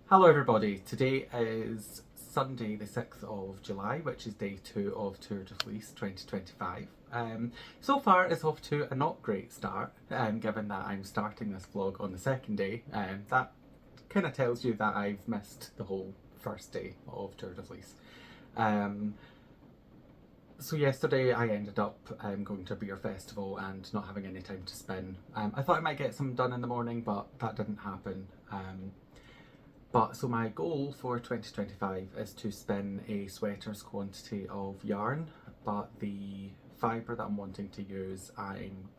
Hello everybody, today is Sunday the 6th of July, which is day 2 of Tour de Fleece 2025. So far it's off to a not great start, given that I'm starting this vlog on the second day. That kind of tells you that I've missed the whole first day of Tour de Fleece. So yesterday I ended up going to a beer festival and not having any time to spin. I thought I might get some done in the morning, but that didn't happen. So my goal for 2025 is to spin a sweater's quantity of yarn, but the fibre that I'm wanting to use, I'm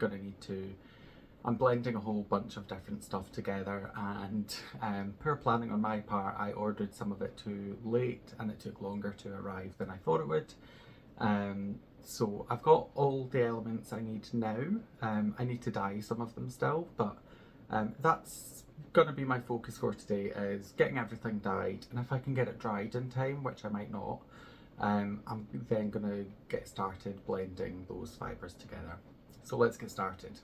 blending a whole bunch of different stuff together, and poor planning on my part, I ordered some of it too late and it took longer to arrive than I thought it would. So I've got all the elements I need now. I need to dye some of them still, but that's going to be my focus for today, is getting everything dyed, and if I can get it dried in time, which I might not, I'm then going to get started blending those fibres together. So let's get started.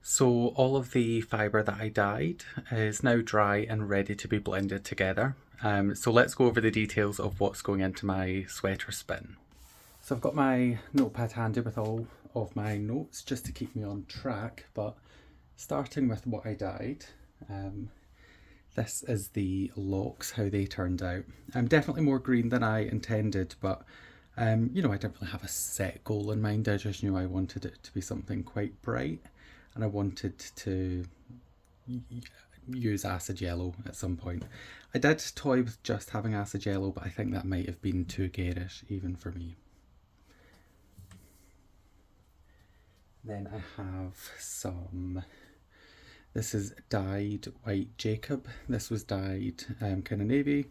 So all of the fibre that I dyed is now dry and ready to be blended together. So let's go over the details of what's going into my sweater spin. So I've got my notepad handy with all of my notes just to keep me on track, but starting with what I dyed, this is the locks, how they turned out. Definitely more green than I intended, but I didn't really have a set goal in mind. I just knew I wanted it to be something quite bright, and I wanted to use acid yellow at some point. I did toy with just having acid yellow, but I think that might have been too garish even for me. Then I have this is dyed white Jacob. This was dyed kind of navy.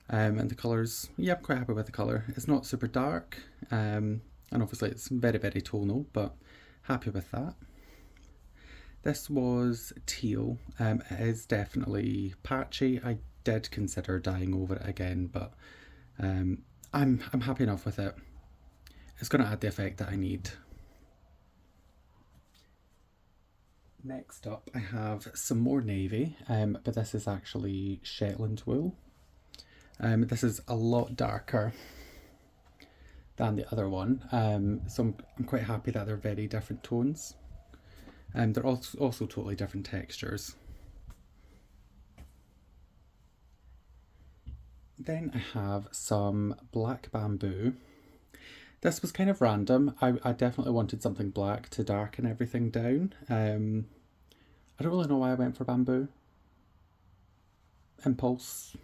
And the colours, yeah, I'm quite happy with the colour. It's not super dark, and obviously it's very, very tonal, but happy with that. This was teal. It is definitely patchy. I did consider dyeing over it again, but I'm happy enough with it. It's going to add the effect that I need. Next up, I have some more navy, but this is actually Shetland wool. This is a lot darker than the other one, so I'm quite happy that they're very different tones. They're also totally different textures. Then I have some black bamboo. This was kind of random. I definitely wanted something black to darken everything down. I don't really know why I went for bamboo. Impulse.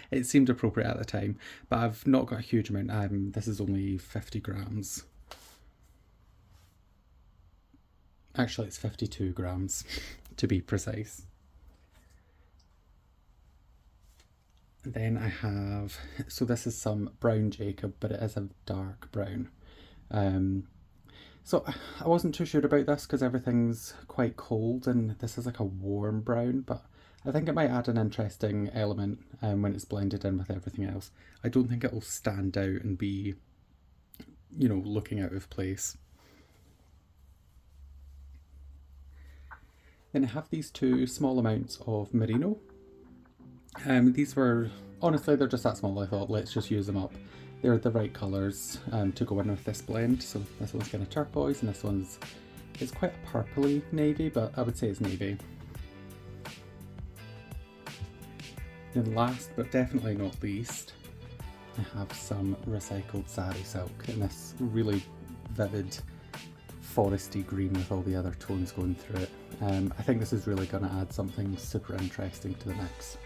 It seemed appropriate at the time, but I've not got a huge amount. This is only 50 grams. Actually, it's 52 grams to be precise. Then I have, so this is some brown Jacob, but it is a dark brown. So I wasn't too sure about this because everything's quite cold and this is like a warm brown, but I think it might add an interesting element when it's blended in with everything else. I don't think it will stand out and be, looking out of place. Then I have these two small amounts of merino. These were, honestly, they're just that small. I thought, let's just use them up. They're the right colours to go in with this blend. So this one's kind of turquoise and this one's, it's quite a purpley navy, but I would say it's navy. Then last but definitely not least, I have some recycled sari silk in this really vivid foresty green with all the other tones going through it. I think this is really going to add something super interesting to the mix.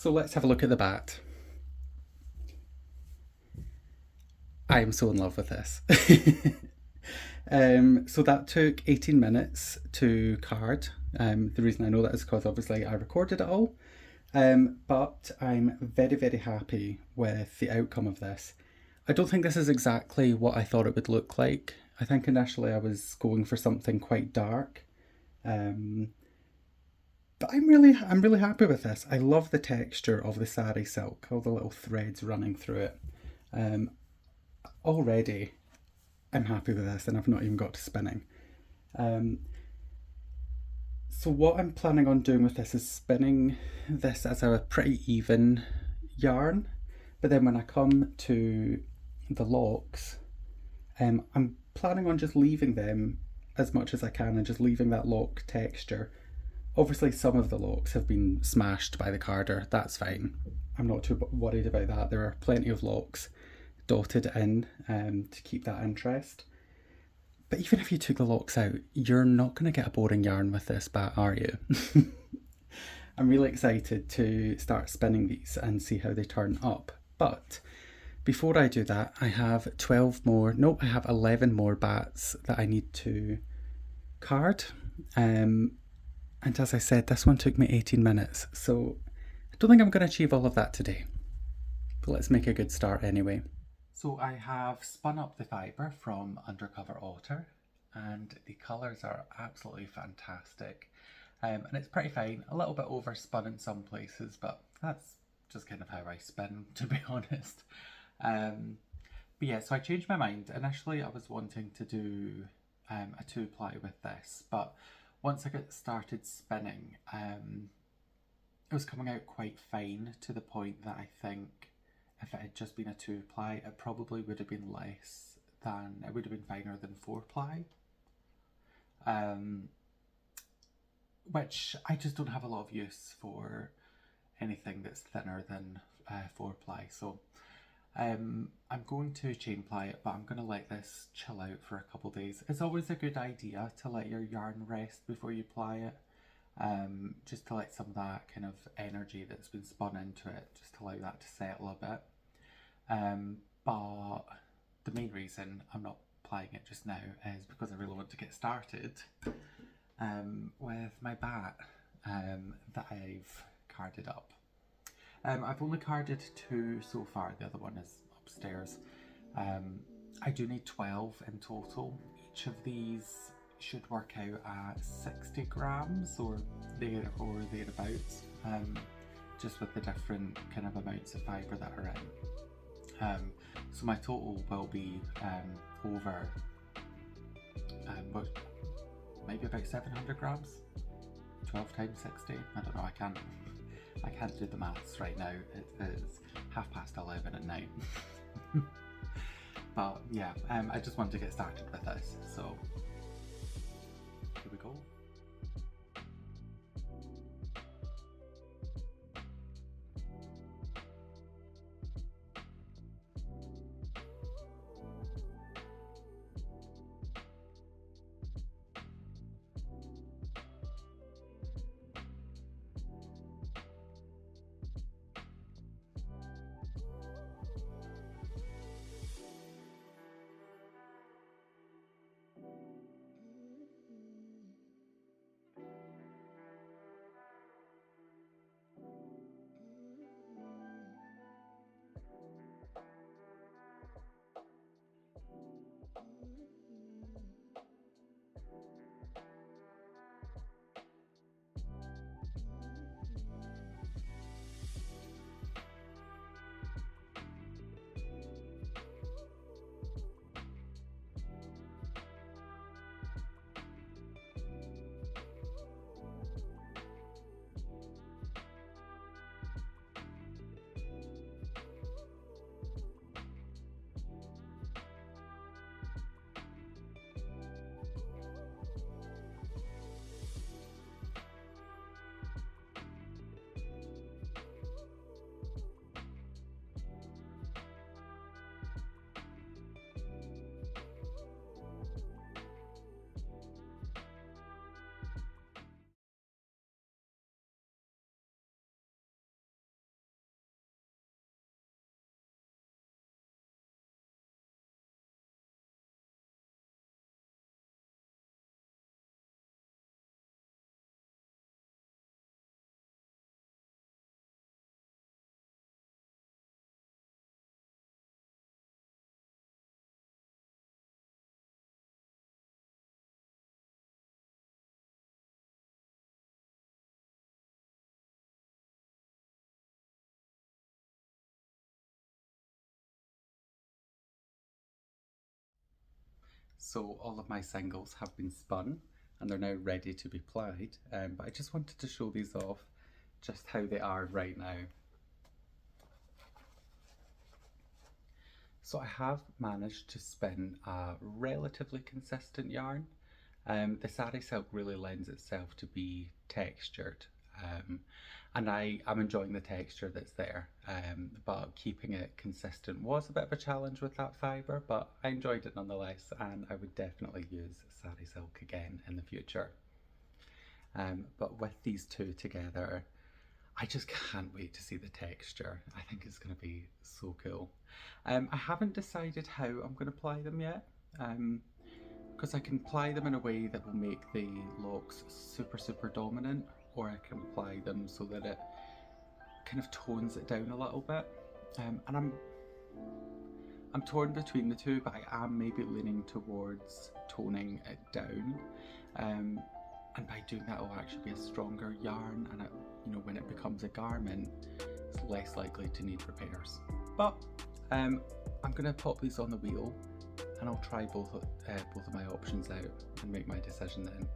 So let's have a look at the bat. I am so in love with this. So that took 18 minutes to card. The reason I know that is because obviously I recorded it all. But I'm very, very happy with the outcome of this. I don't think this is exactly what I thought it would look like. I think initially I was going for something quite dark. But I'm really happy with this. I love the texture of the sari silk, all the little threads running through it. Already I'm happy with this and I've not even got to spinning. So what I'm planning on doing with this is spinning this as a pretty even yarn, but then when I come to the locks, I'm planning on just leaving them as much as I can and just leaving that lock texture. Obviously some of the locks have been smashed by the carder, that's fine. I'm not too worried about that. There are plenty of locks dotted in to keep that interest. But even if you took the locks out, you're not going to get a boring yarn with this bat, are you? I'm really excited to start spinning these and see how they turn up. But before I do that, I have 11 more bats that I need to card. And as I said, this one took me 18 minutes. So I don't think I'm going to achieve all of that today. But let's make a good start anyway. So I have spun up the fibre from Undercover Otter and the colours are absolutely fantastic. And it's pretty fine, a little bit overspun in some places, but that's just kind of how I spin, to be honest. But yeah, so I changed my mind. Initially I was wanting to do a 2-ply with this, but once I got started spinning, it was coming out quite fine to the point that I think if it had just been a 2-ply, it probably would have been less than, it would have been finer than 4-ply. Which I just don't have a lot of use for anything that's thinner than 4-ply. So I'm going to chain ply it, but I'm going to let this chill out for a couple of days. It's always a good idea to let your yarn rest before you ply it. Just to let some of that kind of energy that's been spun into it, just to allow that to settle a bit. But the main reason I'm not plying it just now is because I really want to get started with my bat that I've carded up. I've only carded 2 so far, the other one is upstairs. I do need 12 in total. Each of these should work out at 60 grams or thereabouts, just with the different kind of amounts of fibre that are in. So my total will be over maybe about 700 grams. 12 times 60, I don't know, I can't do the maths right now. It is 11:30 at night. But yeah, I just wanted to get started with this, so here we go. So all of my singles have been spun and they're now ready to be plied, but I just wanted to show these off just how they are right now. So I have managed to spin a relatively consistent yarn. The sari silk really lends itself to be textured, and I'm enjoying the texture that's there, but keeping it consistent was a bit of a challenge with that fibre, but I enjoyed it nonetheless, and I would definitely use sari silk again in the future. But with these two together, I just can't wait to see the texture. I think it's going to be so cool. I haven't decided how I'm going to ply them yet, because I can ply them in a way that will make the locks super dominant, or I can ply them so that it kind of tones it down a little bit. And I'm torn between the two, but I am maybe leaning towards toning it down. And by doing that, it'll actually be a stronger yarn, and when it becomes a garment, it's less likely to need repairs. But I'm gonna pop these on the wheel, and I'll try both of my options out and make my decision then.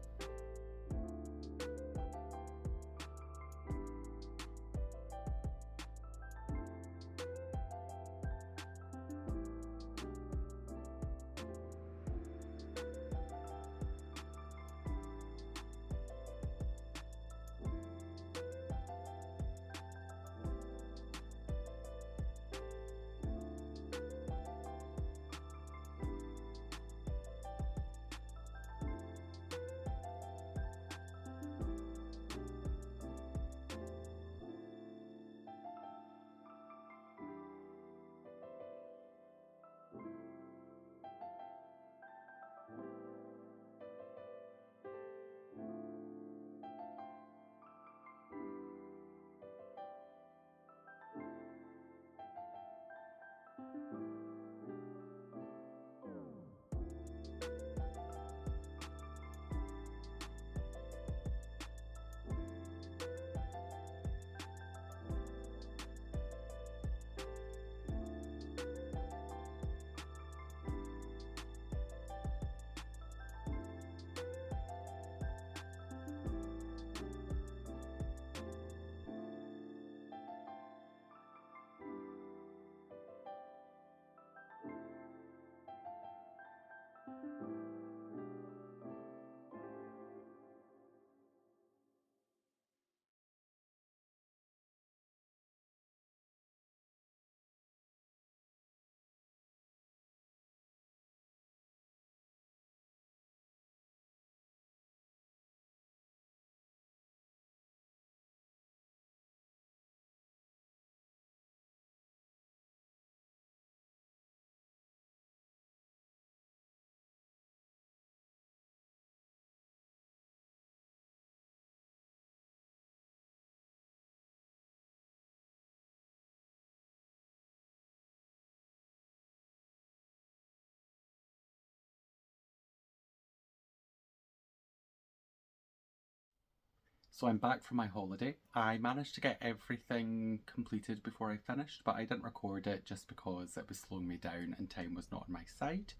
So I'm back from my holiday. I managed to get everything completed before I finished, but I didn't record it just because it was slowing me down and time was not on my side.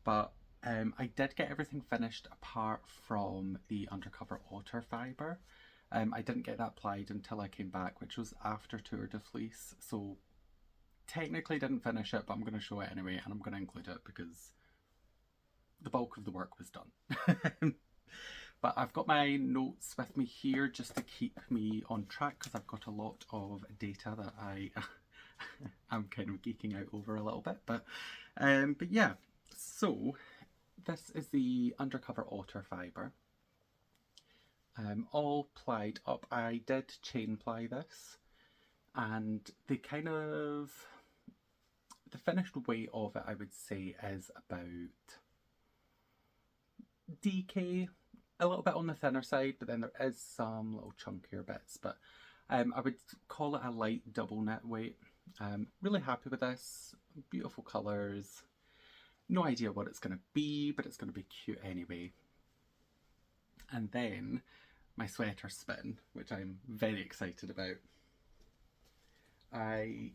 But I did get everything finished apart from the undercover otter fibre. I didn't get that plied until I came back, which was after Tour de Fleece. So technically didn't finish it, but I'm going to show it anyway, and I'm going to include it because the bulk of the work was done. But I've got my notes with me here just to keep me on track, because I've got a lot of data that I'm kind of geeking out over a little bit. But yeah, so this is the undercover otter fibre. All plied up. I did chain ply this, and the finished weight of it, I would say, is about DK, a little bit on the thinner side, but then there is some little chunkier bits, but I would call it a light double knit weight. Really happy with this, beautiful colours, no idea what it's going to be, but it's going to be cute anyway. And then my sweater spin, which I'm very excited about. I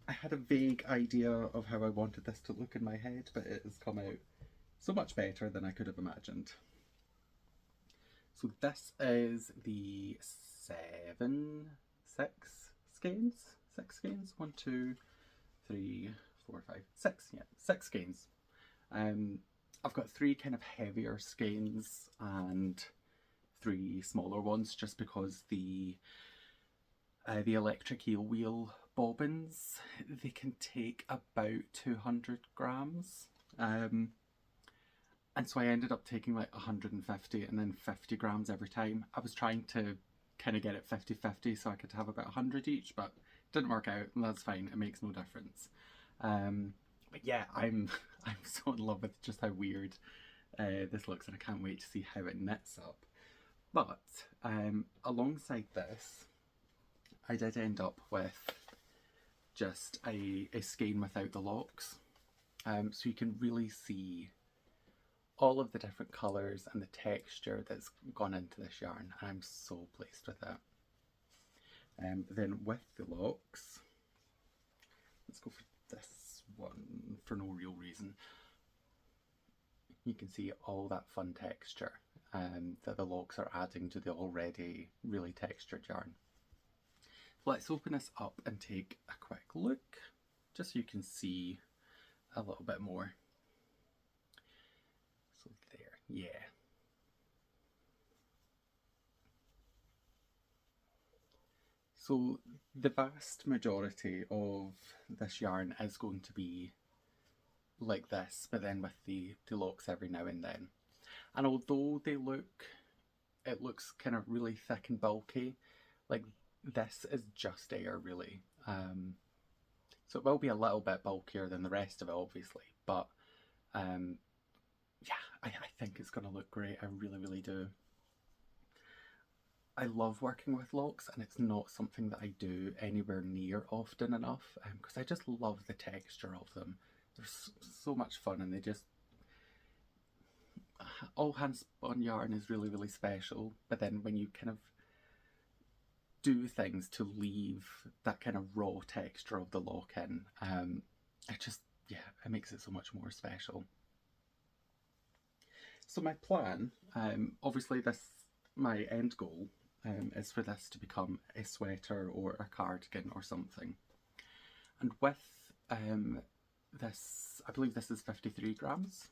had a vague idea of how I wanted this to look in my head, but it has come out So much better than I could have imagined. So this is the six skeins. 1, 2, 3, 4, 5, 6. Yeah, 6 skeins. I've got 3 kind of heavier skeins and 3 smaller ones, just because the electric eel wheel bobbins, they can take about 200 grams. And so I ended up taking like 150 and then 50 grams every time. I was trying to kind of get it 50-50 so I could have about 100 each, but it didn't work out, and that's fine. It makes no difference. But yeah, I'm so in love with just how weird this looks, and I can't wait to see how it knits up. But alongside this, I did end up with just a skein without the locks, so you can really see all of the different colours and the texture that's gone into this yarn, and I'm so pleased with it. Then with the locks, let's go for this one for no real reason. You can see all that fun texture that the locks are adding to the already really textured yarn. Let's open this up and take a quick look, just so you can see a little bit more. So there, yeah. So the vast majority of this yarn is going to be like this, but then with the locks every now and then. And although it looks kind of really thick and bulky, like this is just air really. So it will be a little bit bulkier than the rest of it, obviously, but yeah, I think it's going to look great. I really, really do. I love working with locks, and it's not something that I do anywhere near often enough, because I just love the texture of them. They're so much fun, and they just... all hand spun yarn is really, really special, but then when you kind of do things to leave that kind of raw texture of the lock in, it just, yeah, it makes it so much more special. So my plan, obviously my end goal is for this to become a sweater or a cardigan or something. And with this, I believe this is 53 grams.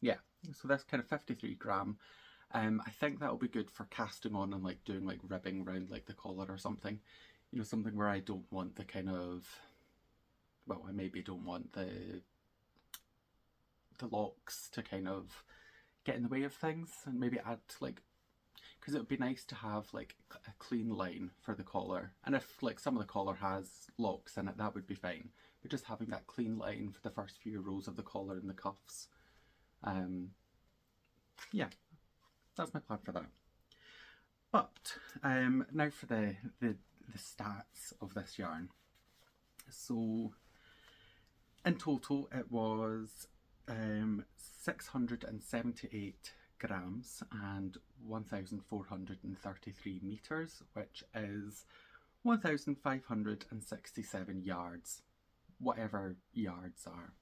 Yeah, so that's kind of 53 gram. I think that'll be good for casting on and like doing like ribbing around like the collar or something. You know, something where I don't want the kind of, well, I maybe don't want the locks to kind of get in the way of things, and maybe add like, because it would be nice to have like a clean line for the collar, and if like some of the collar has locks in it, that would be fine, but just having that clean line for the first few rows of the collar and the cuffs, yeah, that's my plan for that. But now for the stats of this yarn. So in total it was 678 grams and 1,433 meters, which is 1,567 yards, whatever yards are.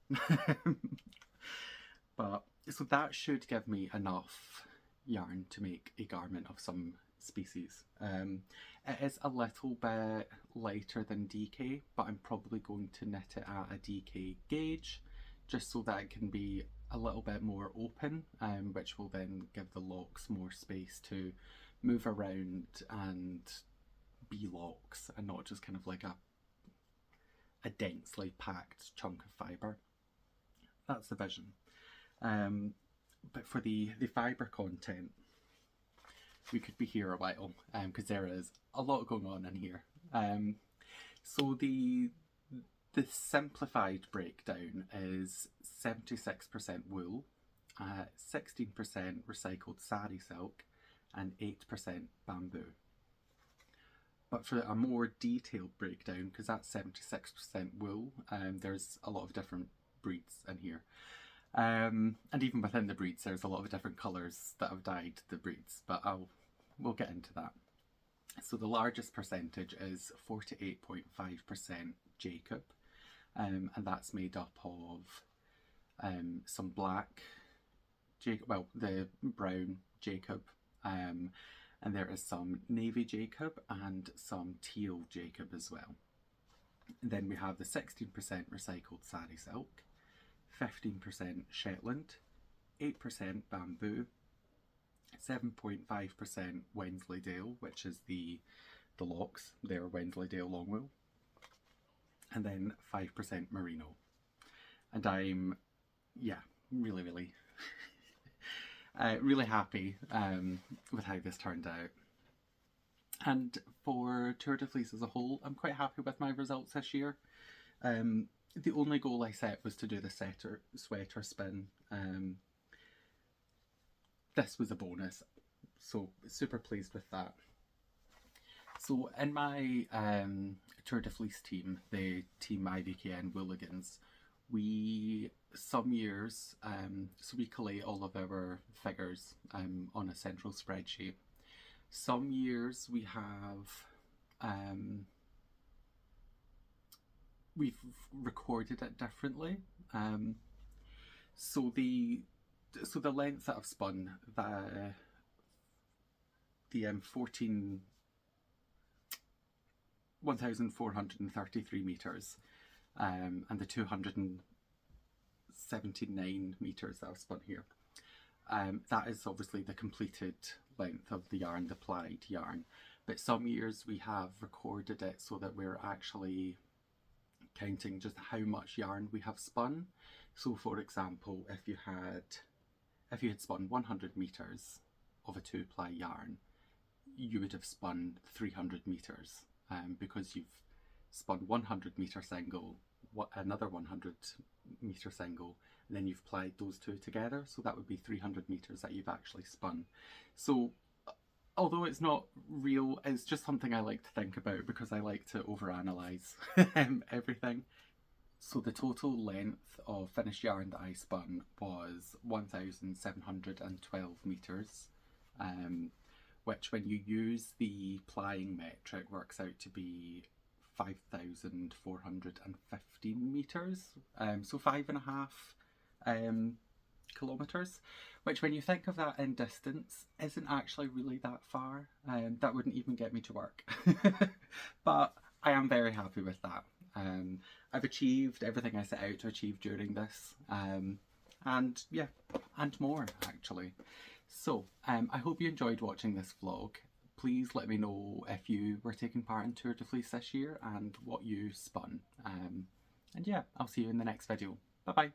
But so that should give me enough yarn to make a garment of some species. It is a little bit lighter than DK, but I'm probably going to knit it at a DK gauge, just so that it can be a little bit more open, which will then give the locks more space to move around and be locks, and not just kind of like a densely packed chunk of fibre. That's the vision. But for the fibre content, we could be here a while, because there is a lot going on in here. So the simplified breakdown is 76% wool, 16% recycled sari silk, and 8% bamboo. But for a more detailed breakdown, because that's 76% wool, there's a lot of different breeds in here. And even within the breeds, there's a lot of different colours that have dyed the breeds, but we'll get into that. So the largest percentage is 48.5% Jacob, and that's made up of some black Jacob, well, the brown Jacob, and there is some navy Jacob and some teal Jacob as well. And then we have the 16% recycled sari silk, 15% Shetland, 8% bamboo, 7.5% Wensleydale, which is the locks, they're Wensleydale long wool, and then 5% merino. And I'm, yeah, really really happy with how this turned out. And for Tour de Fleece as a whole, I'm quite happy with my results this year. The only goal I set was to do the sweater spin. This was a bonus, so super pleased with that. So in my Tour de Fleece team, the Team IVKN Wooligans, some years, so we collate all of our figures on a central spreadsheet. Some years we have, we've recorded it differently. So the length that I've spun, the 1,433 metres, and the 279 metres that I've spun here. That is obviously the completed length of the yarn, the plied yarn. But some years we have recorded it so that we're actually counting just how much yarn we have spun. So for example, if you had spun 100 metres of a 2-ply yarn, you would have spun 300 metres, because you've spun 100 metre single, another 100 metre single, and then you've plied those two together, so that would be 300 metres that you've actually spun. So although it's not real, it's just something I like to think about because I like to overanalyze everything. So the total length of finished yarn that I spun was 1,712 metres, which when you use the plying metric works out to be 5,415 metres, so 5.5 kilometres, which when you think of that in distance isn't actually really that far. That wouldn't even get me to work. But I am very happy with that. I've achieved everything I set out to achieve during this, and yeah, and more actually. So I hope you enjoyed watching this vlog. Please let me know if you were taking part in Tour de Fleece this year and what you spun. And yeah, I'll see you in the next video. Bye bye.